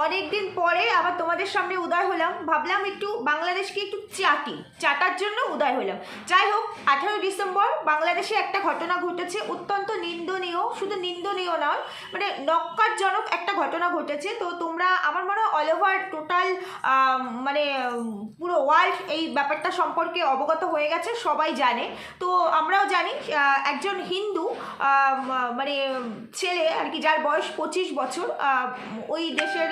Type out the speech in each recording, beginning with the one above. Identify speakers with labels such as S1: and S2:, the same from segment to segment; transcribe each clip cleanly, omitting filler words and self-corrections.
S1: অনেক দিন পরে আবার তোমাদের সামনে উদয় হলাম, ভাবলাম একটু বাংলাদেশকে একটু চাটার জন্য উদয় হলাম। যাই হোক, 18 ডিসেম্বর বাংলাদেশে একটা ঘটনা ঘটেছে, অত্যন্ত নিন্দনীয়, শুধু নিন্দনীয় নয়, মানে নক্কারজনক একটা ঘটনা ঘটেছে। তো তোমরা আমার মনে হয় অল ওভার টোটাল মানে পুরো ওয়ার্ল্ড এই ব্যাপারটা সম্পর্কে অবগত হয়ে গেছে, সবাই জানে। তো আমরাও জানি একজন হিন্দু মানে ছেলে আর কি, যার বয়স 25 বছর, ওই দেশের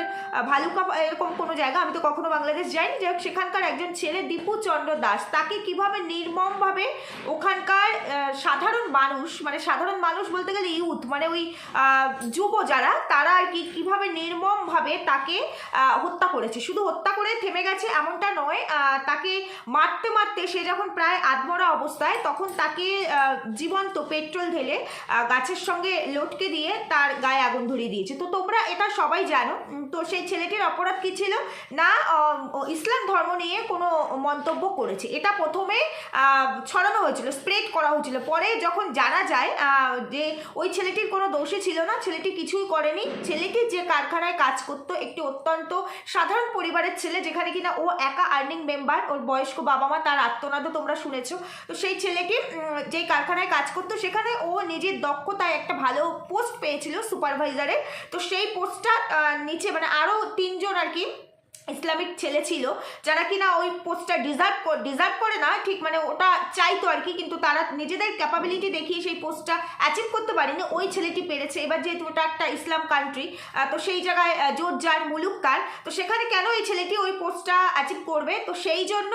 S1: ভালুকা এরকম কোনো জায়গা, আমি তো কখনো বাংলাদেশ যাইনি, যাই হোক সেখানকার একজন ছেলে দীপু চন্দ্র দাস, তাকে কিভাবে নির্মমভাবে ওখানকার সাধারণ মানুষ, মানে সাধারণ মানুষ বলতে গেলে ইউথ, মানে ওই যুব যারা, তারা আর কি কীভাবে নির্মমভাবে তাকে হত্যা করেছে। শুধু হত্যা করে থেমে গেছে এমনটা নয়, তাকে মারতে মারতে সে যখন প্রায় আধমরা অবস্থায়, তখন তাকে জীবন্ত পেট্রোল ঢেলে গাছের সঙ্গে লটকে দিয়ে তার গায়ে আগুন ধরিয়ে দিয়েছে। তো তোমরা এটা সবাই জানো। তো সেই ছেলেটির অপরাধ কি ছিল না, ইসলাম ধর্ম নিয়ে কোনো মন্তব্য করেছে। এটা প্রথমে ছড়ানো হয়েছিল, স্প্রেড করা হয়েছিল। পরে যখন জানা যায় যে ওই ছেলেটির কোনো দোষই ছিল না, ছেলেটি কিছুই করেনি, ছেলেটি যে কারখানায় কাজ করতো, একটি অত্যন্ত সাধারণ পরিবারের ছেলে, যেখানে কিনা ও একা আর্নিং মেম্বার, ওর বয়স্ক বাবা মা, তার আত্মনাদও তোমরা শুনেছো। তো সেই ছেলেটি যেই কারখানায় কাজ করতো, সেখানে ও নিজের দক্ষতায় একটা ভালো পোস্ট পেয়েছিল সুপারভাইজারের। তো সেই পোস্টটা নিচে মানে আরও 3জন আর কি ইসলামিক ছেলে ছিল, যারা কিনা ওই পোস্টটা ডিজার্ভ করে না ঠিক, মানে ওটা চাইতো আর কি, কিন্তু তারা নিজেদের ক্যাপাবিলিটি দেখিয়ে সেই পোস্টটা অ্যাচিভ করতে পারেনি। ওই ছেলেটি পেরেছে। এবার যেহেতু ওটা একটা ইসলাম কান্ট্রি, তো সেই জায়গায় জোর যার মুলুক তার, তো সেখানে কেন এই ছেলেটি ওই পোস্টটা অ্যাচিভ করবে? তো সেই জন্য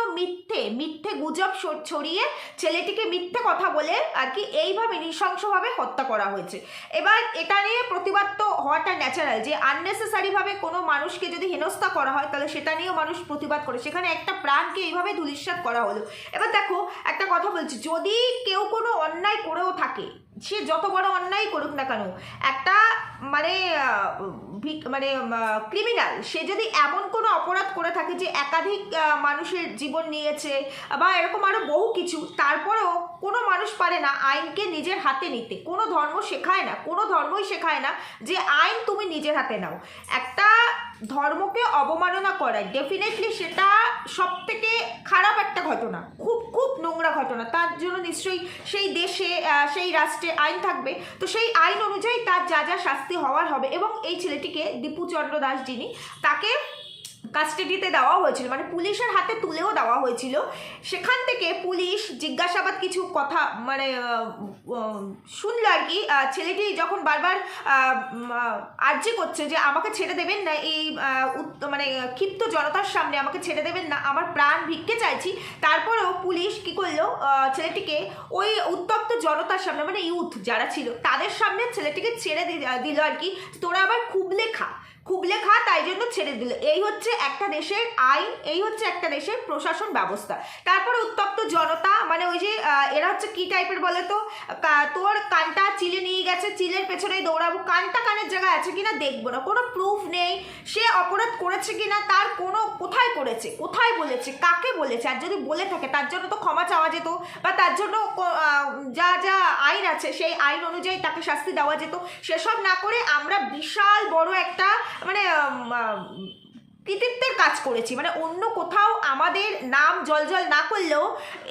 S1: মিথ্যে গুজব ছড়িয়ে ছেলেটিকে মিথ্যে কথা বলে আর কি এইভাবে নৃশংসভাবে হত্যা করা হয়েছে। এবার এটা নিয়ে প্রতিবাদ তো হওয়াটা ন্যাচারাল, যে আননেসেসারিভাবে কোনো মানুষকে যদি হেনস্থা করা হয়, তাহলে সেটা নিয়েও মানুষ প্রতিবাদ করে। সেখানে একটা প্রাণকে এইভাবে ধূলিসাৎ করা হলো। এবার দেখো, একটা কথা বলছি, যদি কেউ কোনো অন্যায় করেও থাকে, সে যত বড় অন্যায় করুক না কেন, একটা মানে মানে ক্রিমিনাল, সে যদি এমন কোনো অপরাধ করে থাকে যে একাধিক মানুষের জীবন নিয়েছে বা এরকম আরও বহু কিছু, তারপরেও কোনো মানুষ পারে না আইনকে নিজের হাতে নিতে। কোনো ধর্ম শেখায় না, কোনো ধর্মই শেখায় না যে আইন তুমি নিজের হাতে নাও। একটা ধর্মকে অবমাননা করায় ডেফিনেটলি সেটা সব থেকে খারাপ একটা ঘটনা, খুব খুব নোংরা ঘটনা। তার জন্য নিশ্চয়ই সেই দেশে সেই রাষ্ট্রে আইন থাকবে, তো সেই আইন অনুযায়ী তার যা যা শাস্তি হওয়ার হবে। এবং এই ছেলেটিকে, দীপু চন্দ্র দাস যিনি, তাকে কাস্টাডিতে দেওয়া হয়েছিল, মানে পুলিশের হাতে তুলেও দেওয়া হয়েছিল। সেখান থেকে পুলিশ জিজ্ঞাসাবাদ কিছু কথা মানে শুনলো আর কি। ছেলেটি যখন বারবার আর্জি করছে যে আমাকে ছেড়ে দেবেন না, এই মানে ক্ষিপ্ত জনতার সামনে আমাকে ছেড়ে দেবেন না, আমার প্রাণ ভিক্ষে চাইছি, তারপরেও পুলিশ কি করলো, ছেলেটিকে ওই উত্তপ্ত জনতার সামনে, মানে ইউথ যারা ছিল তাদের সামনে ছেলেটিকে ছেড়ে দিল আর কি। তোরা আবার খুবলে খা, তাই জন্য ছেড়ে দিল। এই হচ্ছে একটা দেশের আইন, এই হচ্ছে একটা দেশের প্রশাসন ব্যবস্থা। তারপরে উত্তপ্ত জনতা, মানে ওই যে এরা হচ্ছে কি টাইপের বলে তো, তোর কানটা চিলে নিয়ে গেছে, চিলের পেছনেই দৌড়াবো, কানটা কানের জায়গায় আছে কিনা দেখবো না, কোনো প্রুফ নেই সে অপরাধ করেছে কিনা, তার কোনো কোথায় করেছে, কোথায় বলেছে, কাকে বলেছে, আর যদি বলে থাকে তার জন্য তো ক্ষমা চাওয়া যেত, বা তার জন্য যা যা আইন আছে সেই আইন অনুযায়ী তাকে শাস্তি দেওয়া যেত। সেসব না করে আমরা বিশাল বড় একটা মানে কৃতিত্বের কাজ করেছি, মানে অন্য কোথাও আমাদের নাম জলজল না করলেও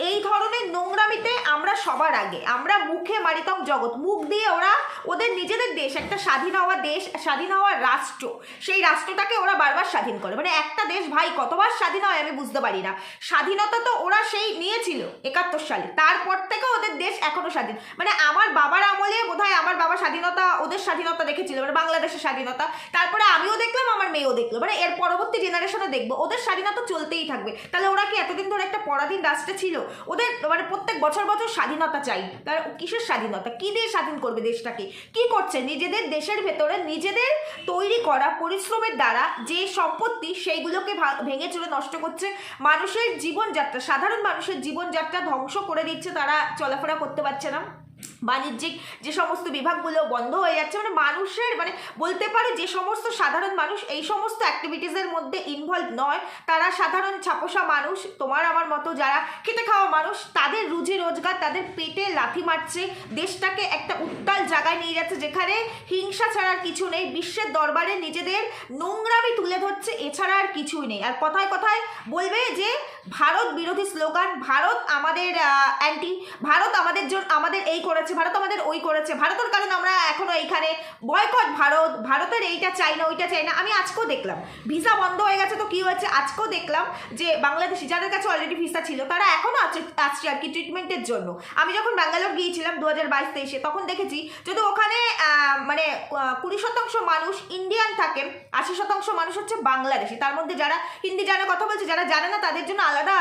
S1: এই ধরনের নোংরামিতে আমরা সবার আগে, আমরা মুখে মারিতম জগৎ, মুখ দিয়ে ওরা ওদের নিজেদের দেশ, একটা স্বাধীন হওয়া দেশ, স্বাধীন হওয়ার রাষ্ট্র, সেই রাষ্ট্রটাকে ওরা বারবার স্বাধীন করে। মানে একটা দেশ ভাই কতবার স্বাধীন হয় আমি বুঝতে পারি না। স্বাধীনতা তো ওরা সেই নিয়েছিল 71 সালে, তারপর থেকে ওদের দেশ এখনো স্বাধীন। মানে আমার বাবার আমলে বোধহয় আমার বাবা স্বাধীনতা, ওদের স্বাধীনতা দেখেছিল, মানে বাংলাদেশের স্বাধীনতা, তারপরে আমিও দেখলাম, আমার মেয়েও দেখলো, মানে এর পরবর্তী জেনারেশনে দেখবো, ওদের স্বাধীনতা চলতেই থাকবে। তাহলে ওরা কি এতদিন ধরে একটা পরাধীন রাষ্ট্রে ছিল? ওদের মানে প্রত্যেক বছর বছর স্বাধীনতা চাই, তার কিসের স্বাধীনতা, কি দিয়ে স্বাধীন করবে দেশটাকে? কি করছে? নিজেদের দেশের ভেতরে নিজেদের তৈরি করা পরিশ্রমের দ্বারা যে সম্পত্তি, সেইগুলোকে ভেঙে চুরে নষ্ট করছে, মানুষের জীবনযাত্রা, সাধারণ মানুষের জীবনযাত্রা ধ্বংস করে দিচ্ছে, তারা চলাফেরা করতে পারছে না। বাণিজ্যিক যে সমস্ত বিভাগগুলো বন্ধ হয়ে যাচ্ছে, মানে মানুষের মানে বলতে পারো যে সমস্ত সাধারণ মানুষ এই সমস্ত অ্যাক্টিভিটিসের মধ্যে ইনভলভ নয়, তারা সাধারণ ছাপোষা মানুষ, তোমার আমার মতো যারা খেটে খাওয়া মানুষ, তাদের রুজি রোজগার, তাদের পেটে লাথি মারছে, দেশটাকে একটা উত্তাল জায়গায় নিয়ে যাচ্ছে যেখানে হিংসা ছাড়ার কিছু নেই, বিশ্বের দরবারে নিজেদের নোংরামি তুলে ধরছে, এছাড়া আর কিছুই নেই। আর কথায় কথায় বলবে যে ভারত বিরোধী স্লোগান, ভারত আমাদের অ্যান্টি, ভারত আমাদের জন্য আমাদের এই করেছে, ভারত আমাদের ওই করেছে, ভারতের কারণে আমরা এখনো এইখানে, বয়কট ভারত, ভারতের এইটা চাই না ওইটা চাই না। আমি আজকেও দেখলাম ভিসা বন্ধ হয়ে গেছে, তো কি হয়েছে আজকেও দেখলাম যে বাংলাদেশি যাদের কাছে অলরেডি ভিসা ছিল তারা এখনো আসছে আর কি ট্রিটমেন্টের জন্য। আমি যখন ব্যাঙ্গালোর গিয়েছিলাম 2022-23-এ তখন দেখেছি যদি ওখানে মানে 20% মানুষ ইন্ডিয়ান থাকে, 80% মানুষ হচ্ছে বাংলাদেশি, তার মধ্যে যারা হিন্দি জানে কথা বলছে, যারা জানে না তাদের জন্য আলাদা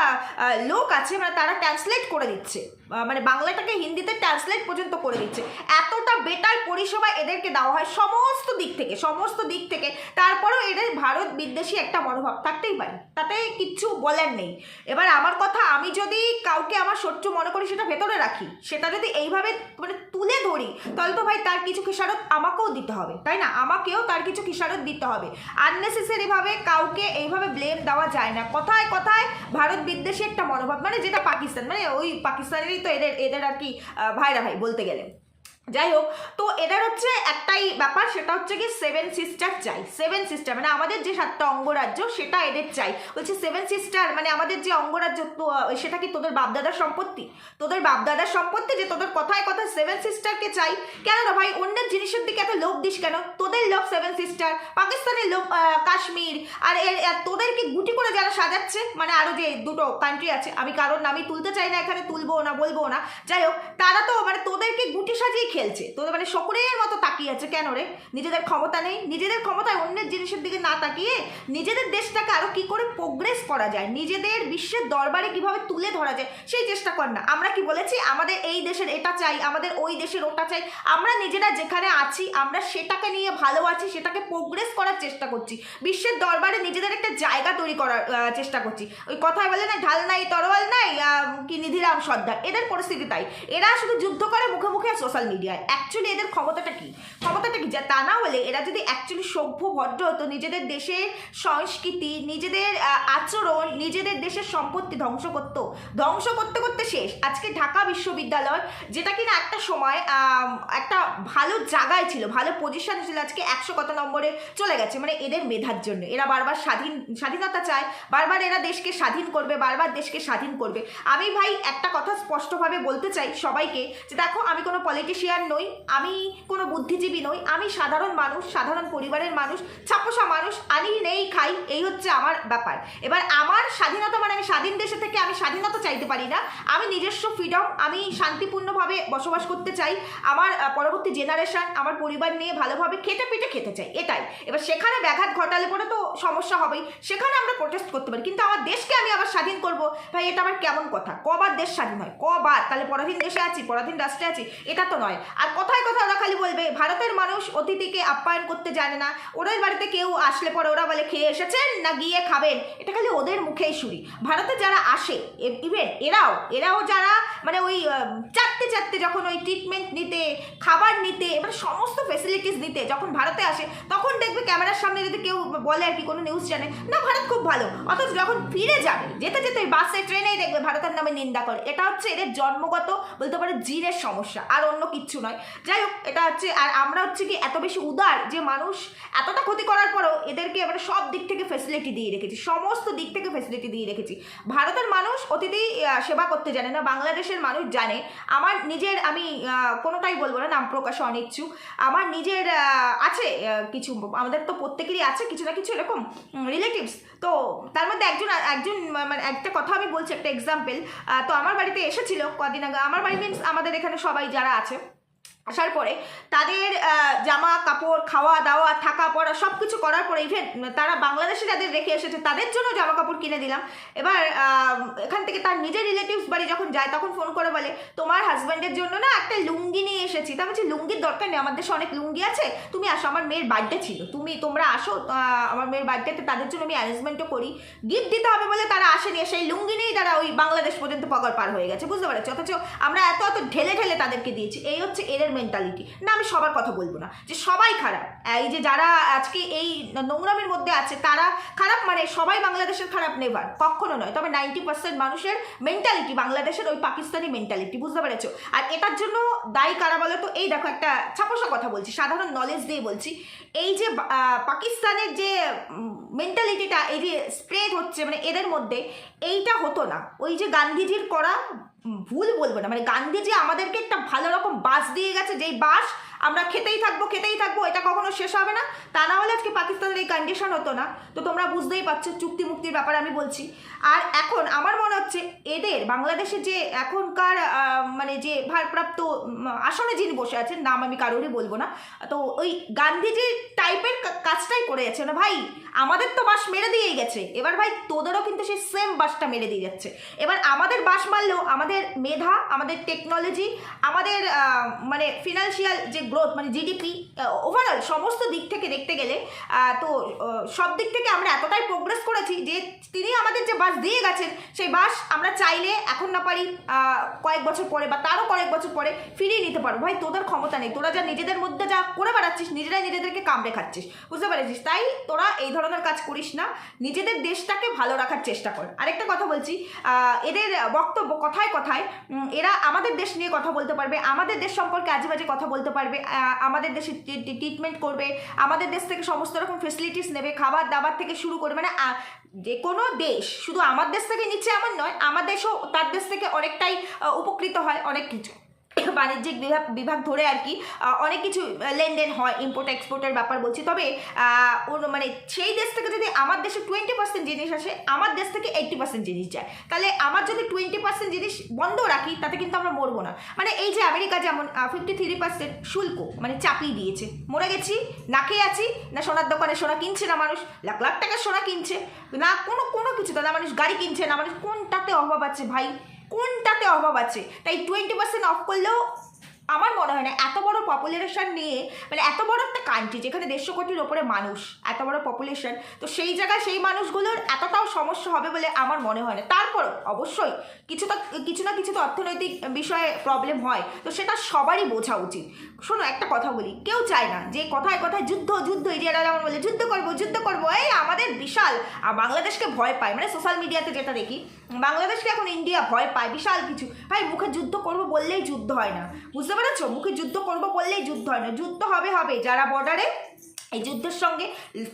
S1: লোক আছে, মানে তারা ট্রান্সলেট করে দিচ্ছে, মানে বাংলাটাকে হিন্দিতে ট্রান্সলেট পর্যন্ত করে দিচ্ছে। এতটা বেটার পরিষেবা এদেরকে দেওয়া হয় সমস্ত দিক থেকে, তারপরেও এদের ভারত বিদ্বেষী একটা মনোভাব থাকতেই পারে, তাতে কিচ্ছু বলার নেই। এবার আমার কথা, আমি যদি কাউকে আমার শত্রু মনে করি সেটা ভেতরে রাখি, সেটা যদি এইভাবে মানে তুলে ধরি, তাহলে তো ভাই তার কিছু খেসারত আমাকেও দিতে হবে, তাই না? আমাকেও তার কিছু খেসারত দিতে হবে। আননেসেসারিভাবে কাউকে এইভাবে ব্লেম দেওয়া যায় না। কথায় কথায় ভারত বিদ্বেষী একটা মনোভাব, মানে যেটা পাকিস্তান, মানে ওই পাকিস্তানেরই তো এদের আর কি ভাইরা ভাই বলতে গেলে। যাই হোক, তো এদের হচ্ছে একটাই ব্যাপার, সেটা হচ্ছে কি 7 সিস্টার চাই। 7 সিস্টার মানে আমাদের যে 7টা অঙ্গরাজ্য সেটা এদের চাই। বলছে 7 সিস্টার মানে আমাদের যে অঙ্গরাজ্য, তো সেটা কি তোদের বাপদাদার সম্পত্তি? তোদের বাপদাদার সম্পত্তি যে তোদের কথায় কথায় 7 সিস্টারকে চাই? কেন না ভাই, অন্যের জিনিসের দিকে এত লোভ দিস কেন? তোদের লোভ 7 সিস্টার, পাকিস্তানের লোভ কাশ্মীর, আর তোদেরকে গুটি করে যারা সাজাচ্ছে, মানে আরো যে দুটো কান্ট্রি আছে, আমি কারোর নামই তুলতে চাই না এখানে, তুলবো না, বলবো না, যাই হোক, তারা তো মানে তোদেরকে গুটি সাজিয়ে খেলছে, তোদের মানে শকুরের মতো তাকিয়ে আছে। কেন রে? নিজেদের ক্ষমতা নেই? নিজেদের ক্ষমতায় অন্যের জিনিসের দিকে না তাকিয়ে নিজেদের দেশটাকে আরো কি করে প্রোগ্রেস করা যায়, নিজেদের বিশ্বের দরবারে কিভাবে তুলে ধরা যায় সেই চেষ্টা কর না। আমরা কি বলেছি আমাদের এই দেশের এটা চাই, আমাদের ওই দেশের ওটা চাই? আমরা নিজেরা যেখানে আছি আমরা সেটাকে নিয়ে ভালো আছি, সেটাকে প্রোগ্রেস করার চেষ্টা করছি, বিশ্বের দরবারে নিজেদের একটা জায়গা তৈরি করার চেষ্টা করছি। ওই কথায় বলে না, ঢাল নাই তরোয়াল নাই, কি নিধিরাম সর্দার, এদের পরিস্থিতি তাই। এরা শুধু যুদ্ধ করে মুখে মুখে সোশ্যাল মিডিয়ায়। অ্যাকচুয়ালি এদের ক্ষমতাটা কি যা তা না হলে এরা যদি অ্যাকচুয়ালি সভ্য ভদ্র হতো, নিজেদের দেশের সংস্কৃতি, নিজেদের আচরণ, নিজেদের দেশের সম্পত্তি ধ্বংস করতে করতে শেষ। আজকে ঢাকা বিশ্ববিদ্যালয় যেটা কিনা একটা সময় একটা ভালো জায়গায় ছিল, ভালো পজিশন ছিল, আজকে 100 কত নম্বরে চলে গেছে, মানে এদের মেধার জন্য। এরা বারবার স্বাধীনতা চায়, বারবার এরা দেশকে স্বাধীন করবে, বারবার দেশকে স্বাধীন করবে। আমি ভাই একটা কথা স্পষ্টভাবে বলতে চাই সবাইকে, যে দেখো আমি কোনো পলিটিশিয়ান নই, আমি কোনো বুদ্ধিজীবী নই, আমি সাধারণ মানুষ, সাধারণ পরিবারের মানুষ, ছাপোষা মানুষ, আনি নেই খাই, এই হচ্ছে আমার ব্যাপার। এবার আমার স্বাধীনতা মানে আমি স্বাধীন দেশে থেকে আমি স্বাধীনতা চাইতে পারি না, আমি নিজস্ব ফ্রিডম, আমি শান্তিপূর্ণভাবে বসবাস করতে চাই, আমার পরবর্তী জেনারেশন, আমার পরিবার নিয়ে ভালোভাবে খেতে পিটে খেতে চাই, এটাই। এবার সেখানে ব্যাঘাত ঘটালে পরে তো সমস্যা হবেই, সেখানে আমরা প্রোটেস্ট করতে পারি, কিন্তু আমার দেশকে আমি আবার স্বাধীন করবো, ভাই এটা আবার কেমন কথা? কবার দেশ স্বাধীন হয়? কবার? তাহলে পরাধীন দেশে আছি, পরাধীন রাষ্ট্রে আছি, এটা তো নয়। আর কথায় ওরা খালি বলবে ভারতের মানুষ অতিথিকে আপ্যায়ন করতে জানে না, ওদের বাড়িতে কেউ আসলে পরে ওরা বলে খেয়ে এসেছেন না গিয়ে খাবেন, এটা খালি ওদের মুখেই শুনি। ভারতে যারা আসে ইভেন এরাও যারা মানে ওই চারটে যখন ওই ট্রিটমেন্ট নিতে, খাবার নিতে, মানে সমস্ত ফেসিলিটিস নিতে যখন ভারতে আসে, তখন দেখবে ক্যামেরার সামনে যদি কেউ বলে আর কি, কোনো নিউজ চ্যানেল না ভারত খুব ভালো, অথচ যখন ফিরে যাবে যেতে বাসে ট্রেনেই দেখবে ভারতের নামে নিন্দা করে। এটা হচ্ছে এদের জন্মগত বলতে পারে জিনের সমস্যা, আর অন্য কিচ্ছু নয়। যাই হোক, এটা হচ্ছে, আর আমরা হচ্ছে কি এত বেশি উদার যে মানুষ এতটা ক্ষতি করার পরও এদেরকে এবারে সব দিক থেকে ফেসিলিটি দিয়ে রেখেছি, সমস্ত দিক থেকে ফেসিলিটি দিয়ে রেখেছি। ভারতের মানুষ অতিথি সেবা করতে জানে না, বাংলাদেশের মানুষ জানে। আমার নিজের, আমি কোনোটাই বলবো না, নাম প্রকাশে অনিচ্ছুক, আমার নিজের আছে কিছু, আমাদের তো প্রত্যেকেরই আছে কিছু না কিছু এরকম রিলেটিভস, তো তার মধ্যে একজন মানে একটা কথা আমি বলছি, একটা এক্সাম্পল। তো আমার বাড়িতে এসেছিল কদিন আগে, আমার বাড়ি মিনস আমাদের এখানে সবাই যারা আছে, আসার পরে তাদের জামা কাপড়, খাওয়া দাওয়া, থাকা পড়া সব কিছু করার পরে ইভেন তারা বাংলাদেশে যাদের রেখে এসেছে তাদের জন্য জামা কাপড় কিনে দিলাম। এবার এখান থেকে তার নিজের রিলেটিভস বাড়ি যখন যায় তখন ফোন করে বলে তোমার হাজব্যান্ডের জন্য না একটা লুঙ্গি নিয়ে এসেছি। তা বলছি লুঙ্গির দরকার নেই, আমার দেশে অনেক লুঙ্গি আছে, তুমি আসো, আমার মেয়ের বার্থডে ছিল, তোমরা আসো আমার মেয়ের বার্থডেতে, তাদের জন্য আমি অ্যারেঞ্জমেন্টও করি, গিফট দিতে হবে বলে তারা আসেনি, সেই লুঙ্গি নিয়েই তারা ওই বাংলাদেশ পর্যন্ত পগর পার হয়ে গেছে, বুঝতে পারছো? অথচ আমরা এত এত ঢেলে ঢেলে তাদেরকে দিয়েছি। এই হচ্ছে এদের মেন্টালিটি। না আমি সবার কথা বলবো না যে সবাই খারাপ, এই যে যারা আজকে এই নোংরামের মধ্যে আছে তারা খারাপ, মানে সবাই বাংলাদেশের খারাপ, নেভার, কখনো নয়। তবে 90% মানুষের মেন্টালিটি বাংলাদেশের ওই পাকিস্তানি মেন্টালিটি, বুঝতে পেরেছো? আর এটার জন্য দায়ী কারা বলো তো? এই দেখো, একটা ছাপোষা কথা বলছি, সাধারণ নলেজ দিয়ে বলছি, এই যে পাকিস্তানের যে মেন্টালিটিটা এই যে স্প্রেড হচ্ছে মানে এদের মধ্যে, এইটা হতো না ওই যে গান্ধীজির করা ভুল বলবো না, মানে গান্ধীজি আমাদেরকে একটা ভালো রকম বাস দিয়ে গেছে, যেই বাস আমরা খেতেই থাকবো, এটা কখনো শেষ হবে না। তা না হলে আজকে পাকিস্তানের এই কন্ডিশন হতো না। তো তোমরা বুঝতেই পারছো চুক্তি মুক্তির ব্যাপারে আমি বলছি। আর এখন আমার মনে হচ্ছে এদের বাংলাদেশে যে এখনকার মানে যে ভারপ্রাপ্ত আসনে যিনি বসে আছেন, নাম আমি কারোরই বলবো না, তো ওই গান্ধীজি টাইপের কাজটাই করে যাচ্ছে না ভাই। আমাদের তো বাস মেরে দিয়েই গেছে, এবার ভাই তোদেরও কিন্তু সেই সেম বাসটা মেরে দিয়ে যাচ্ছে। এবার আমাদের বাস মারলেও আমাদের মেধা, আমাদের টেকনোলজি, আমাদের মানে ফিনান্সিয়াল যে গ্রোথ, মানে জিডিপি, ওভারঅল সমস্ত দিক থেকে দেখতে গেলে তো সব দিক থেকে আমরা এতটাই প্রোগ্রেস করেছি যে তিনি আমাদের যে বাস দিয়ে গেছেন সেই বাস আমরা চাইলে এখন না পারি কয়েক বছর পরে বা তারও কয়েক বছর পরে ফিরিয়ে নিতে পারবো। ভাই তোদের ক্ষমতা নেই, তোরা যা নিজেদের মধ্যে যা করে বেড়াচ্ছিস, নিজেরাই নিজেদেরকে কামড়ে খাচ্ছিস, বুঝতে পেরেছিস? তাই তোরা এই ধরনের কাজ করিস না, নিজেদের দেশটাকে ভালো রাখার চেষ্টা কর। আরেকটা কথা বলছি, এদের বক্তব্য কথায় কথায় এরা আমাদের দেশ নিয়ে কথা বলতে পারবে, আমাদের দেশ সম্পর্কে আজে বাজে কথা বলতে পারবে, আমাদের দেশে ট্রিটমেন্ট করবে, আমাদের দেশ থেকে সমস্ত রকম ফেসিলিটিস নেবে, খাবার দাবার থেকে শুরু করে, মানে যে কোনো দেশ শুধু আমার দেশ থেকে নিচ্ছে এমন নয়, আমার দেশও তার দেশ থেকে অনেকটাই উপকৃত হয়, অনেক কিছু বাণিজ্যিক বিভাগ ধরে আর কি অনেক কিছু লেনদেন হয়, ইম্পোর্ট এক্সপোর্টের ব্যাপার বলছি। তবে মানে সেই দেশ থেকে যদি আমার দেশে 20% জিনিস আসে, আমার দেশ থেকে 80% জিনিস যায়, তাহলে আমার যদি 20% জিনিস বন্ধ রাখি তাতে কিন্তু আমরা মরবো না। মানে এই যে আমেরিকা যেমন 53% শুল্ক মানে চাপিয়ে দিয়েছে, মরে গেছি, না খেয়ে আছি, না সোনার দোকানে সোনা কিনছে না মানুষ, লাখ লাখ টাকার সোনা কিনছে না, কোনো কিছু না মানুষ গাড়ি কিনছে না মানুষ, কোনটাতে অভাব আছে ভাই? কোনটাতে অভাব আছে? তাই 20% অফ করলেও আমার মনে হয় না এত বড় পপুলেশন নিয়ে, মানে এত বড় একটা কান্ট্রি যেখানে 150 কোটির ওপরে মানুষ, এত বড় পপুলেশন, তো সেই জায়গায় সেই মানুষগুলোর এতটাও সমস্যা হবে বলে আমার মনে হয় না। তারপর অবশ্যই কিছু না কিছু তো অর্থনৈতিক বিষয়ে প্রবলেম হয়, তো সেটা সবারই বোঝা উচিত। শোনো একটা কথা বলি, কেউ চায় না যে কথায় কথায় যুদ্ধ, এরিয়ারা যেমন বলে যুদ্ধ করবো, এই আমাদের বিশাল বাংলাদেশকে ভয় পায়, মানে সোশ্যাল মিডিয়াতে যেটা দেখি বাংলাদেশকে এখন ইন্ডিয়া ভয় পায় বিশাল কিছু। ভাই মুখে যুদ্ধ করবো বললেই যুদ্ধ হয় না, বুঝতে পেরেছো? মুখে যুদ্ধ করবো বললেই যুদ্ধ হয় না, যুদ্ধ হবে যারা বর্ডারে এই যুদ্ধের সঙ্গে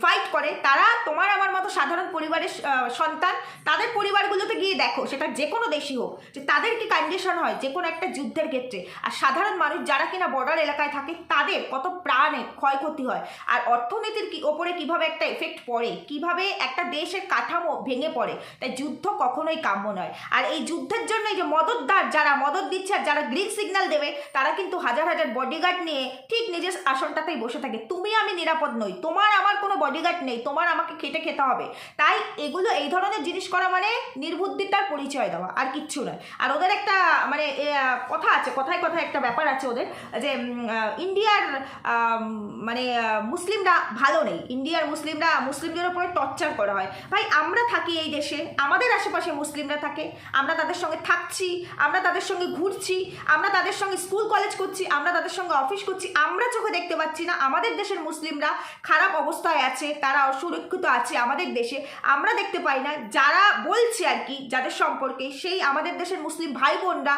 S1: ফাইট করে, তারা তোমার আমার মতো সাধারণ পরিবারের সন্তান, তাদের পরিবারগুলোতে গিয়ে দেখো, সেটা যে কোনো দেশই হোক, যে তাদের কি কন্ডিশন হয় যে কোনো একটা যুদ্ধের ক্ষেত্রে। আর সাধারণ মানুষ যারা কিনা বর্ডার এলাকায় থাকে তাদের কত প্রাণে ক্ষয়ক্ষতি হয়, আর অর্থনীতির ওপরে কিভাবে একটা এফেক্ট পড়ে, কিভাবে একটা দেশের কাঠামো ভেঙে পড়ে। তাই যুদ্ধ কখনোই কাম্য নয়। আর এই যুদ্ধের জন্য এই যে মদতদার, যারা মদত দিচ্ছে আর যারা গ্রিন সিগন্যাল দেবে, তারা কিন্তু হাজার হাজার বডিগার্ড নিয়ে ঠিক নিজের আসনটাতেই বসে থাকে। তুমি আমি নিরাপদ নই, তোমার আমার কোনো বডিগার্ড নেই, তোমার আমাকে খেতে হবে। তাই এগুলো এই ধরনের জিনিস করা মানে নির্বুদ্ধিতার পরিচয় দেওয়া, আর কিচ্ছু নয়। আর ওদের একটা মানে কথা আছে, কথায় একটা ব্যাপার আছে ওদের, যে ইন্ডিয়ার মানে মুসলিমরা ভালো নেই, ইন্ডিয়ার মুসলিমদের উপরে টর্চার করা হয়। ভাই আমরা থাকি এই দেশে, আমাদের আশেপাশে মুসলিমরা থাকে, আমরা তাদের সঙ্গে থাকছি, আমরা তাদের সঙ্গে ঘুরছি, আমরা তাদের সঙ্গে স্কুল কলেজ করছি, আমরা তাদের সঙ্গে অফিস করছি, আমরা চোখে দেখতে পাচ্ছি না আমাদের দেশের মুসলিমরা খারাপ অবস্থায় আছে, তারা অসুরক্ষিত আছে আমাদের দেশে, আমরা দেখতে পাই না। যারা বলছে আর কি যাদের সম্পর্কে, সেই আমাদের দেশের মুসলিম ভাই বোনরা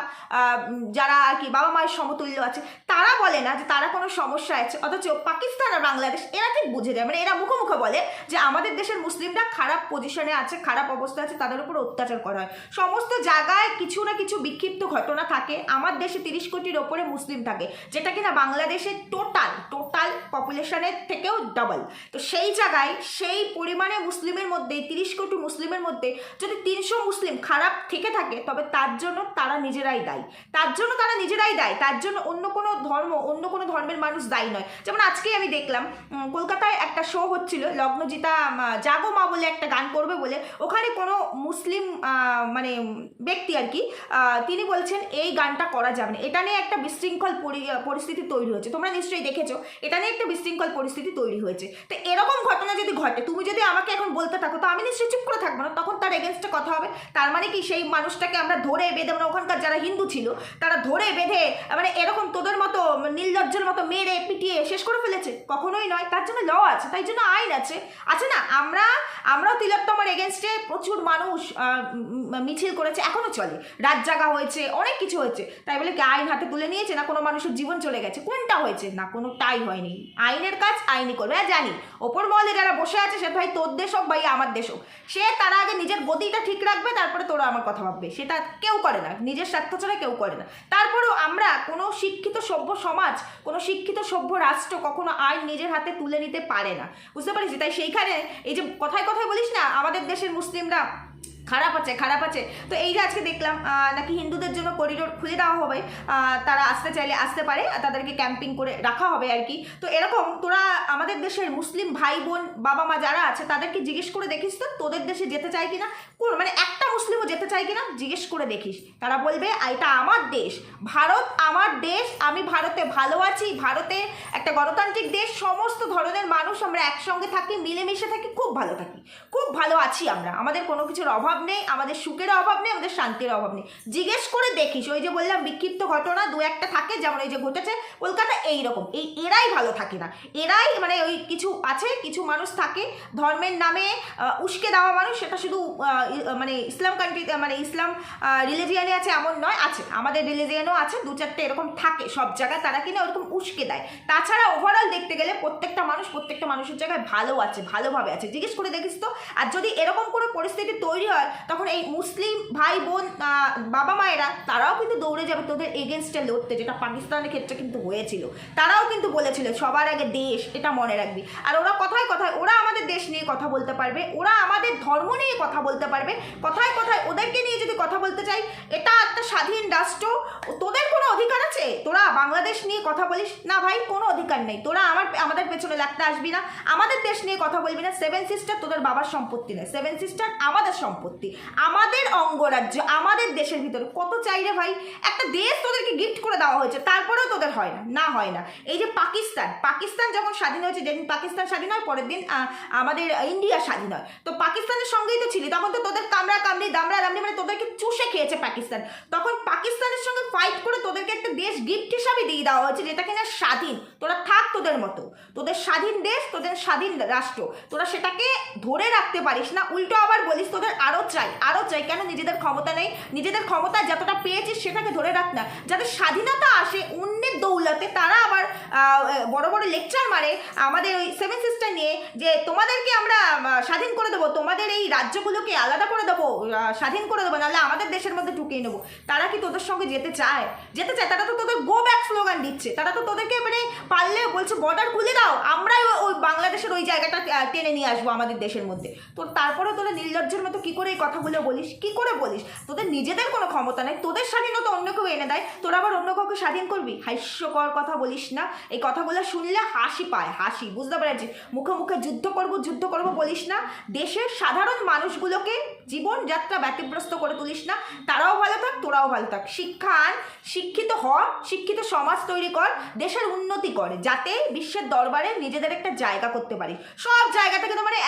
S1: যারা আর কি বাবা মায়ের সমতুল্য আছে, তারা বলে না যে তারা কোনো সমস্যা আছে। অথচ পাকিস্তান আর বাংলাদেশ এরা ঠিক বুঝে যায়, মানে এরা মুখে বলে যে আমাদের দেশের মুসলিমরা খারাপ পজিশনে আছে, খারাপ অবস্থা আছে, তাদের উপর অত্যাচার করা হয়। সমস্ত জায়গায় কিছু না কিছু বিক্ষিপ্ত ঘটনা থাকে। আমার দেশে 30 কোটির ওপরে মুসলিম থাকে, যেটা কিনা বাংলাদেশের টোটাল পপুলেশনের থেকে থেকেও ডাবল। তো সেই জায়গায় সেই পরিমাণে মুসলিমের মধ্যে 30 কোটি মুসলিমের মধ্যে যদি 300 মুসলিম খারাপ থেকে থাকে, তবে তার জন্য তারা নিজেরাই দায়ী, তার জন্য অন্য কোনো ধর্ম, অন্য কোনো ধর্মের মানুষ দায়ী নয়। যেমন আজকেই আমি দেখলাম কলকাতায় একটা শো হচ্ছিল, লগ্নজিতা জাগো মা বলে একটা গান করবে বলে, ওখানে কোনো মুসলিম মানে ব্যক্তি আর কি তিনি বলছেন এই গানটা করা যাবে না। এটা নিয়ে একটা বিশৃঙ্খল পরিস্থিতি তৈরি হয়েছে, তোমরা নিশ্চয়ই দেখেছো, এটা নিয়ে একটা বিশৃঙ্খল পরিস্থিতি তৈরি হয়েছে। তো এরকম ঘটনা যদি ঘটে, তুমি যদি আমাকে এখন বলতে থাকো, তো আমি নিশ্চয়ই চুপ করে থাকবো না, তখন তার এগেনস্টে কথা হবে। তার মানে কি সেই মানুষটাকে আমরা ধরে বেঁধে, মানে ওখানকার যারা হিন্দু ছিল তারা ধরে বেঁধে মানে এরকম তোদের মতো নির্লজ্জের মতো মেরে পিটিয়ে শেষ করে ফেলেছে? কখনোই নয়। তার জন্য ল আছে, তাই জন্য আইন আছে না। আমরাও তিলোত্তমার এগেনস্টে প্রচুর মানুষ মিছিল করেছে, এখনো চলে, রাত জাগা হয়েছে, অনেক কিছু হয়েছে। তাই বলে কি আইন হাতে তুলে নিয়েছে না কোনো মানুষের জীবন চলে গেছে? কোনটা হয়েছে? না, কোনোটাই হয়নি। আইনের কাজ আইনই করবে। হ্যাঁ জানি ওপর মহলে যারা বসে আছে, সে ভাই তোর দেশ হোক, ভাই আমার দেশ হোক, সে তারা আগে নিজের গতিটা ঠিক রাখবে, তারপরে তোরা আমার কথা ভাববে। সেটা কেউ করে না, নিজের স্বার্থ ছাড়া কেউ করে না। তারপরেও আমরা কোনো শিক্ষিত সভ্য সমাজ, কোনো শিক্ষিত সভ্য রাষ্ট্র কখনো আইন নিজের হাতে তুলে নিতে পারে না, বুঝতে পারিস? তাই সেইখানে এই যে কথায় কথায় বলিস না আমাদের দেশের মুসলিমরা খারাপ আছে, তো এই যে আজকে দেখলাম নাকি হিন্দুদের জন্য করিডোর খুলে দেওয়া হবে, তারা আসতে চাইলে আসতে পারে, তাদেরকে ক্যাম্পিং করে রাখা হবে আর কি। তো এরকম তোরা আমাদের দেশের মুসলিম ভাই বোন বাবা মা যারা আছে তাদেরকে জিজ্ঞেস করে দেখিস তো তোদের দেশে যেতে চায় কিনা, কোন মানে একটা মুসলিমও যেতে চায় কিনা জিজ্ঞেস করে দেখিস। তারা বলবে এটা আমার দেশ, ভারত আমার দেশ, আমি ভারতে ভালো আছি, ভারতে একটা গণতান্ত্রিক দেশ, সমস্ত ধরনের মানুষ আমরা একসঙ্গে থাকি, মিলেমিশে থাকি, খুব ভালো আছি আমরা, আমাদের কোনো কিছুর অভাব নেই, আমাদের সুখের অভাব নেই, আমাদের শান্তির অভাব নেই। জিজ্ঞেস করে দেখিস। ওই যে বললাম বিক্ষিপ্ত ঘটনা দু একটা থাকে, যেমন এই যে ঘটেছে কলকাতা, এইরকম এরাই ভালো থাকে না, এরাই মানে ওই কিছু আছে, কিছু মানুষ থাকে ধর্মের নামে উস্কে দেওয়া মানুষ, সেটা শুধু মানে ইসলাম কান্ট্রিতে মানে ইসলাম রিলিজিয়ানে আছে এমন নয়, আছে আমাদের রিলিজিয়ানও আছে, দু চারটে এরকম থাকে সব জায়গায়, তারা কিনা ওরকম উস্কে দেয়। তাছাড়া ওভারঅল দেখতে গেলে প্রত্যেকটা মানুষের জায়গায় ভালো আছে, ভালোভাবে আছে। জিজ্ঞেস করে দেখিস তো। আর যদি এরকম কোনো পরিস্থিতি তৈরি হয়, তখন এই মুসলিম ভাই বোন বাবা মায়েরা তারাও কিন্তু দৌড়ে যাবে তোদের এগেনস্টে লড়তে, যেটা পাকিস্তানের ক্ষেত্রে কিন্তু হয়েছিল। তারাও কিন্তু বলেছিল সবার আগে দেশ, এটা মনে রাখবি। আর ওরা কথায় ওরা আমাদের দেশ নিয়ে কথা বলতে পারবে, ওরা আমাদের ধর্ম নিয়ে কথা বলতে পারবে, কথায় ওদেরকে নিয়ে যদি কথা বলতে চাই, এটা একটা স্বাধীন রাষ্ট্র, তোদের কোনো অধিকার আছে তোরা বাংলাদেশ নিয়ে কথা বলিস না? ভাই কোনো অধিকার নেই, তোরা আমাদের পেছনে লাগতে আসবি না, আমাদের দেশ নিয়ে কথা বলবি না। 7 সিস্টার তোদের বাবার সম্পত্তি নয়, 7 সিস্টার আমাদের সম্পত্তি, আমাদের অঙ্গরাজ্য, আমাদের দেশের ভিতরে। কত চাই রে ভাই, একটা দেশ তোদেরকে গিফট করে দেওয়া হয়েছে, তারপরেও তোদের হয় না। এই যে পাকিস্তান যখন স্বাধীন হয়েছে, যেদিন পাকিস্তান স্বাধীন হয় পরের দিন আমাদের ইন্ডিয়া স্বাধীন হয়, তো পাকিস্তানের সঙ্গেই তো ছিলি, তখন তো তোদের কামড়ি মানে তোদেরকে চুষে খেয়েছে পাকিস্তান। তখন পাকিস্তানের সঙ্গে ফাইট করে তোদেরকে একটা দেশ গিফট হিসাবে দিয়ে দেওয়া হয়েছে, যেটা কিনা স্বাধীন। তোরা থাক তোদের মতো, তোদের স্বাধীন দেশ, তোদের স্বাধীন রাষ্ট্র, তোরা সেটাকে ধরে রাখতে পারিস না, উল্টো আবার বলিস তোদের আরও চাই। কেন? নিজেদের ক্ষমতা নেই, নিজেদের ক্ষমতা যতটা পেয়েছিস সেটাকে ধরে রাখ না, যাতে স্বাধীনতা আসে অন্যের দৌলতে। তারা আবার বড় বড় লেকচার মারে আমাদের ওই 7 সিস্টার নিয়ে, যে তোমাদেরকে আমরা স্বাধীন করে দেবো, তোমাদের এই রাজ্যগুলোকে আলাদা করে দেবো, স্বাধীন করে দেবো, নাহলে আমাদের দেশের মধ্যে ঢুকিয়ে নেবো। তারা কি তোদের সঙ্গে যেতে চায়? তারা তো তোদের গো ব্যাক স্লোগান দিচ্ছে, তারা তো তোদেরকে মানে পারলে বলছে বর্ডার খুলে দাও, আমরাই ওই বাংলাদেশের ওই জায়গাটা টেনে নিয়ে আসবো আমাদের দেশের মধ্যে। তো তারপরে তোরা নির্লজ্জের মতো কি করে এই কথাগুলো বলিস? কি করে বলিস? তোদের নিজেদের কোনো ক্ষমতা নেই, তোদের স্বাধীনতা অন্য কেউ এনে দেয়, তোরা আবার অন্য কাউকে স্বাধীন করবি? হাস্যকর কথা বলিস না, এই কথাগুলো শুনলে হাসি পায়, হাসি, বুঝতে পারছি। মুখে যুদ্ধ করব বলিস না, দেশের সাধারণ মানুষগুলোকে জীবনযাত্রা ব্যতিগ্রস্ত করে তুলিস না। তারাও ভালো থাক, তোরাও ভালো থাক, শিক্ষা আন, শিক্ষিত হ, শিক্ষিত সমাজ তৈরি কর, দেশের উন্নতি করে, যাতে বিশ্বের দরবারে নিজেদের একটা জায়গা করতে পারি। সব জায়গা থেকে তো মানে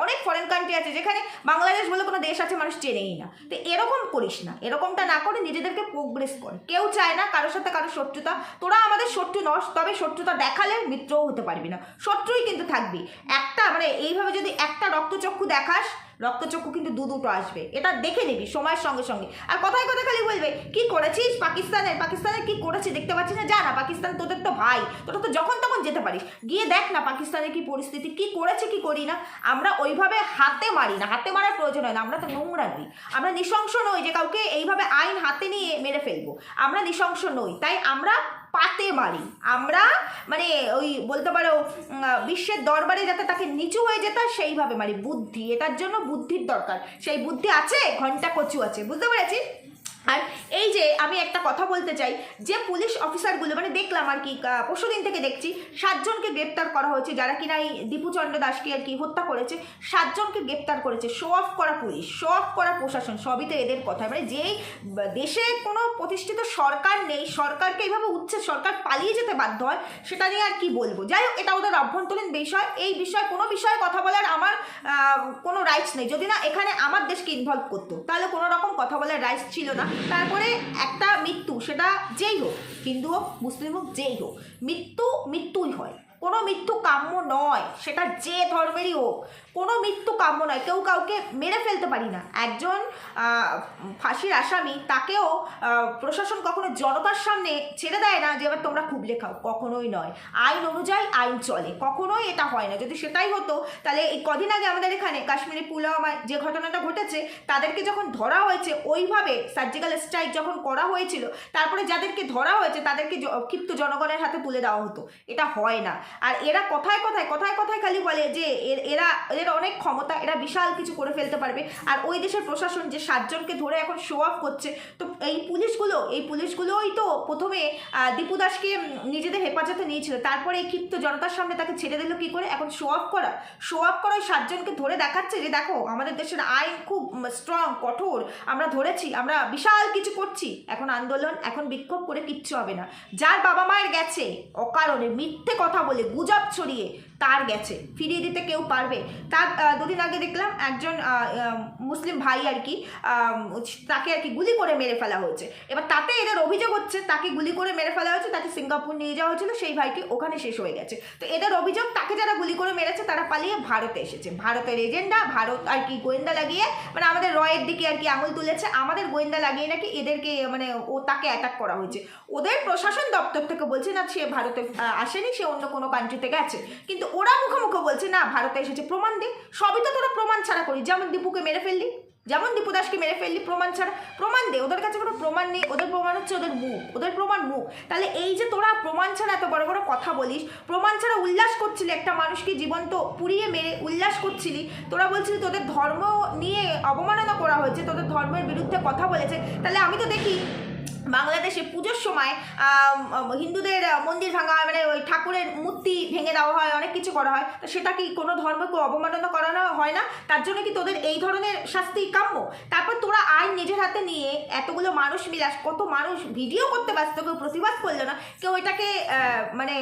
S1: অনেক ফরেন কান্ট্রি আছে যেখানে বাংলাদেশ বলে কোনো দেশ আছে মানুষ চেনেই না। তো এরকম করিস না, এরকমটা না করে নিজেদেরকে প্রোগ্রেস কর। কেউ চায় না কারোর সাথে কারোর শত্রুতা, তোরা আমাদের শত্রু নস, তবে শত্রুতা দেখালে মিত্রও হতে পারবি না, শত্রুই কিন্তু থাকবি। একটা মানে এইভাবে যদি একটা রক্তচক্ষু দেখাস, রক্তচক্ষু কিন্তু দুটো আসবে, এটা দেখে নিবি সময়ের সঙ্গে সঙ্গে। আর কথায় খালি বলবে কি করেছিস পাকিস্তানের কি করেছে দেখতে পাচ্ছিস না? যা না, পাকিস্তান তোদের তো ভাই, তোরা তো যখন তখন যেতে পারিস, গিয়ে দেখ না পাকিস্তানের কি পরিস্থিতি, কি করেছে কি করি না। আমরা ওইভাবে হাতে মারি না, হাতে মারার প্রয়োজন হয় না, আমরা তো নোংরা নই, আমরা নৃশংস নই যে কাউকে এইভাবে আইন হাতে নিয়ে মেরে ফেলবো, আমরা নৃশংস নই। তাই আমরা পাতে মারি আমরা, মানে ওই বলতে পারো বিশ্বের দরবারে যাতে তাকে নিচু হয়ে যেতে হয় সেইভাবে মারি। বুদ্ধি, এটার জন্য বুদ্ধির দরকার। সেই বুদ্ধি আছে, ঘন্টা কচু আছে, বুঝতে পেরেছি? আর এই যে আমি একটা কথা বলতে চাই, যে পুলিশ অফিসারগুলো, মানে দেখলাম আর কি পরশুদিন থেকে দেখছি 7 জনকে গ্রেপ্তার করা হয়েছে, যারা কিনা এই দীপুচন্দ্র দাসকে আর কি হত্যা করেছে। 7 জনকে গ্রেপ্তার করেছে। শো অফ করা পুলিশ, শো অফ করা প্রশাসন, সবই তো এদের কথা। মানে যেই দেশে কোনো প্রতিষ্ঠিত সরকার নেই, সরকারকে এইভাবে উচ্ছেদ, সরকার পালিয়ে যেতে বাধ্য হয়, সেটা নিয়ে আর কি বলবো। যাই হোক, এটা ওদের অভ্যন্তরীণ বিষয়। এই বিষয়ে কোনো বিষয়ে কথা বলার আমার কোনো রাইটস নেই। যদি না এখানে আমার দেশকে ইনভলভ করতো, তাহলে কোনো রকম কথা বলার রাইটস ছিল না। তারপরে একটা মৃত্যু, সেটা যেই হোক, হিন্দু হোক মুসলিম হোক, যেই হোক, মৃত্যু মৃত্যুই হয়। কোনো মৃত্যু কাম্য নয়, সেটা যে ধর্মেরই হোক, কোনো মৃত্যু কাম্য নয়। কেউ কাউকে মেরে ফেলতে পারি না। একজন ফাঁসির আসামি, তাকেও প্রশাসন কখনো জনতার সামনে ছেড়ে দেয় না যে এবার তোমরা খুব লেখাও, কখনোই নয়। আইন অনুযায়ী আইন চলে, কখনোই এটা হয় না। যদি সেটাই হতো, তাহলে এই কদিন আগে আমাদের এখানে কাশ্মীরি পুলওয়ামায় যে ঘটনাটা ঘটেছে, তাদেরকে যখন ধরা হয়েছে, ওইভাবে সার্জিক্যাল স্ট্রাইক যখন করা হয়েছিল, তারপরে যাদেরকে ধরা হয়েছে তাদেরকে ক্ষিপ্ত জনগণের হাতে তুলে দেওয়া হতো। এটা হয় না। আর এরা কথায় কথায় কথায় কথায় খালি বলে যে এদের অনেক ক্ষমতা, এরা বিশাল কিছু করে ফেলতে পারবে। আর ওই দেশের প্রশাসন যে 7 জনকে ধরে এখন শো অফ করছে, তো এই পুলিশগুলোই তো প্রথমে দীপু দাসকে নিজেদের হেফাজতে নিয়েছিল, তারপরে এই ক্ষিপ্ত জনতার সামনে তাকে ছেড়ে দিল কি করে? এখন শো অফ করা ওই 7 জনকে ধরে দেখাচ্ছে যে দেখো আমাদের দেশের আইন খুব স্ট্রং, কঠোর, আমরা ধরেছি, আমরা বিশাল কিছু করছি। এখন আন্দোলন, এখন বিক্ষোভ করে কিচ্ছু হবে না। যার বাবা মায়ের গেছে অকারণে মিথ্যে কথা বলে, গুজব ছড়িয়ে, তার গেছে, ফিরিয়ে দিতে কেউ পারবে? তার দুদিন আগে দেখলাম একজন মুসলিম ভাই আর কি, তাকে আর কি গুলি করে মেরে ফেলা হয়েছে। এবার তাতে এদের অভিযোগ হচ্ছে তাকে গুলি করে মেরে ফেলা হয়েছে, তাকে সিঙ্গাপুর নিয়ে যাওয়া হয়েছিল, সেই ভাইটি ওখানে শেষ হয়ে গেছে। তো এদের অভিযোগ তাকে যারা গুলি করে মেরেছে তারা পালিয়ে ভারতে এসেছে। ভারতের এজেন্ডা, ভারত আর কি গোয়েন্দা লাগিয়ে, মানে আমাদের রয়ের দিকে আর কি আঙুল তুলেছে, আমাদের গোয়েন্দা লাগিয়ে নাকি এদেরকে, মানে তাকে অ্যাটাক করা হয়েছে। ওদের প্রশাসন দপ্তর থেকে বলছে না সে ভারতে আসেনি, সে অন্য কোনো কান্ট্রি থেকে আছে, কিন্তু ওরা মুখে মুখে বলছে না ভারতে এসেছে। প্রমাণ দে। সবই তো তোরা প্রমাণ ছাড়া করি। যেমন দীপুকে মেরে ফেললি, যেমন দীপু দাসকে মেরে ফেললি, প্রমাণ ছাড়া। প্রমাণ দে। ওদের কাছে কোনো প্রমাণ নেই, ওদের প্রমাণ হচ্ছে ওদের মুখ, ওদের প্রমাণ মুখ। তাহলে এই যে তোরা প্রমাণ ছাড়া এত বড় বড় কথা বলিস, প্রমাণ ছাড়া উল্লাস করছিলি, একটা মানুষকে জীবন্ত পুড়িয়ে মেরে উল্লাস করছিলি, তোরা বলছিলি তোদের ধর্ম নিয়ে অবমাননা করা হয়েছে, তোদের ধর্মের বিরুদ্ধে কথা বলেছে। তাহলে আমি তো দেখি বাংলাদেশে পুজোর সময় হিন্দুদের মন্দির ভাঙা হয়, মানে ওই ঠাকুরের মূর্তি ভেঙে দেওয়া হয়, অনেক কিছু করা হয়। তো সেটা কি কোনো ধর্মকে অবমাননা করানো হয় না? তার জন্য কি তোদের এই ধরনের শাস্তি কাম্য? তারপর তোরা আইন নিজের হাতে নিয়ে এতগুলো মানুষ মিলাস, কত মানুষ ভিডিও করতে ব্যস্ত, কেউ প্রতিবাদ করলো না, কেউ এটাকে মানে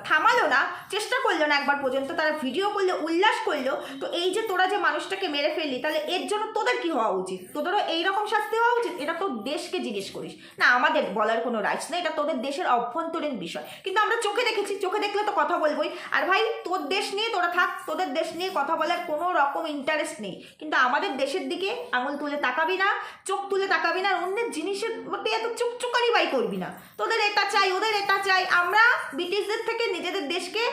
S1: থামালো না, চেষ্টা করলো না একবার পর্যন্ত। তারা ভিডিও করলো, উল্লাস করলো। তো এই যে তোরা যে মানুষটাকে মেরে ফেললি, তাহলে এর জন্য তোদের কি হওয়া উচিত? তোদেরও এইরকম শাস্তি হওয়া উচিত? এটা তোর দেশকে জিজ্ঞেস করিস না, আমাদের বলার কোনো রাইটস নেই। এটা তোদের দেশের অভ্যন্তরীণ বিষয়, কিন্তু আমরা চোখে দেখেছি, চোখে দেখলে তো কথা বলবোই। আর ভাই তোর দেশ নিয়ে তোরা থাক, তোদের দেশ নিয়ে কথা বলার কোনো রকম ইন্টারেস্ট নেই, কিন্তু আমাদের দেশের দিকে আঙুল তুলে তাকাবি না, চোখ তুলে তাকাবি না, আর অন্যের জিনিসের প্রতি এত চুকচুকারি বাই করবি না। তোদের এটা চাই, ওদের এটা চাই। আমরা ব্রিটিশদের থেকে নিজেদের দেশকে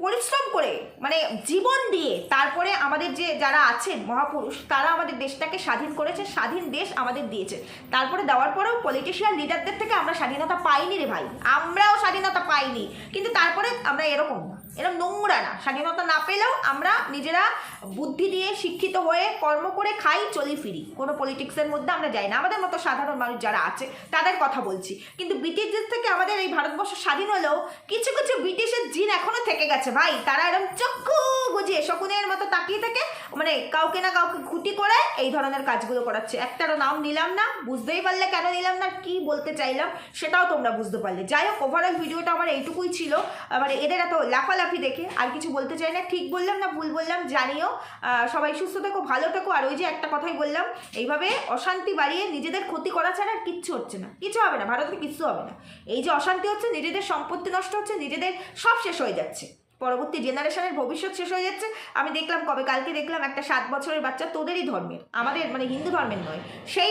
S1: পরিশ্রম করে, মানে জীবন দিয়ে, তারপরে আমাদের যে যারা আছেন মহাপুরুষ, তারা আমাদের দেশটাকে স্বাধীন করেছে, স্বাধীন দেশ আমাদের দিয়েছে। তারপরে দেওয়ার পরেও পলিটিশিয়ান লিডারদের থেকে আমরা স্বাধীনতা পাইনি রে ভাই, আমরাও স্বাধীনতা পাইনি। কিন্তু তারপরে আমরা এরকম না, এরকম নোংরা না। স্বাধীনতা না পেলেও আমরা নিজেরা বুদ্ধি দিয়ে শিক্ষিত হয়ে কর্ম করে খাই, চলি ফিরি, কোনো পলিটিক্সের মধ্যে আমরা যাই না। আমাদের মতো সাধারণ মানুষ যারা আছে তাদের কথা বলছি। কিন্তু ব্রিটিশদের থেকে আমাদের এই ভারতবর্ষ স্বাধীন হলেও কিছু কিছু ব্রিটিশের জিন এখনো থেকে গেছে ভাই। তারা এরকম চক্ষু বুঝিয়ে শকুনের মতো তাকিয়ে থেকে, মানে কাউকে না কাউকে খুঁটি করে এই ধরনের কাজগুলো করাচ্ছে। একটারও নাম নিলাম না, বুঝতেই পারলে কেন নিলাম না, কি বলতে চাইলাম সেটাও তোমরা বুঝতে পারলে। যাই হোক, ওভারঅল ভিডিওটা আমার এইটুকুই ছিল। মানে এদের এত লাফালাফি দেখে আর কিছু বলতে চাই না। ঠিক বললাম না ভুল বললাম জানিও। সবাই সুস্থ থেকো, ভালো থেকো। আর ওই যে একটা কথাই বললাম, এইভাবে অশান্তি বাড়িয়ে নিজেদের ক্ষতি করা ছাড়া আর কিচ্ছু হচ্ছে না, কিছু হবে না, ভারতে কিচ্ছু হবে না। এই যে অশান্তি হচ্ছে, নিজেদের সম্পত্তি নষ্ট হচ্ছে, নিজেদের সব শেষ হয়ে যাচ্ছে। পরবর্তী জেনারেশনের ভবিষ্যৎ শেষ হয়ে যাচ্ছে। আমি দেখলাম কবে, কালকে দেখলাম একটা 7 বছরের বাচ্চা, তোদেরই ধর্মের, আমাদের মানে হিন্দু ধর্মের নয়, সেই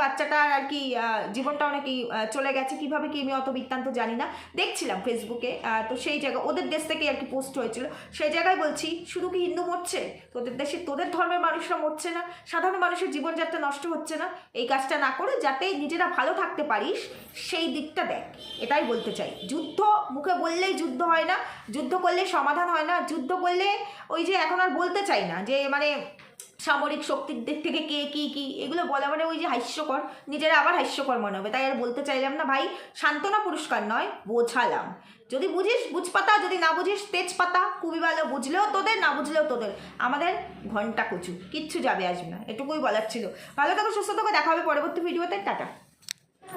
S1: বাচ্চাটার আর কি জীবনটাও নাকি চলে গেছে। কিভাবে কি আমি অত বৃত্তান্ত জানি না, দেখছিলাম ফেসবুকে। তো সেই জায়গায় ওদের দেশ থেকে আর কি পোস্ট হয়েছিল, সেই জায়গায় বলছি শুধু কি হিন্দু মরছে, তোদের দেশে তোদের ধর্মের মানুষরা মরছে না, সাধারণ মানুষের জীবনযাত্রা নষ্ট হচ্ছে না? এই কাজটা না করে যাতে নিজেরা ভালো থাকতে পারিস সেই দিকটা দেখ, এটাই বলতে চাই। যুদ্ধ মুখে বললেই যুদ্ধ হয় না, যুদ্ধ করলে সমাধান হয় না, যুদ্ধ করলে ওই যে এখন আর বলতে চাই না যে মানে সামরিক শক্তির দিক থেকে কে কি এগুলো বলা মানে ওই যে হাস্যকর, নিজেরা আবার হাস্যকর মনে হবে, তাই আর বলতে চাইলাম না ভাই। সান্ত্বনা পুরস্কার নয়, বোঝালাম। যদি বুঝিস বুঝপাতা, যদি না বুঝিস তেজপাতা, খুবই ভালো। বুঝলেও তোদের, না বুঝলেও তোদের, আমাদের ঘন্টা কচু, কিচ্ছু যাবে আসবে না, এটুকুই বলার ছিল। ভালো থাকো, সুস্থ থাকো, দেখা হবে পরবর্তী ভিডিওতে, টাটা।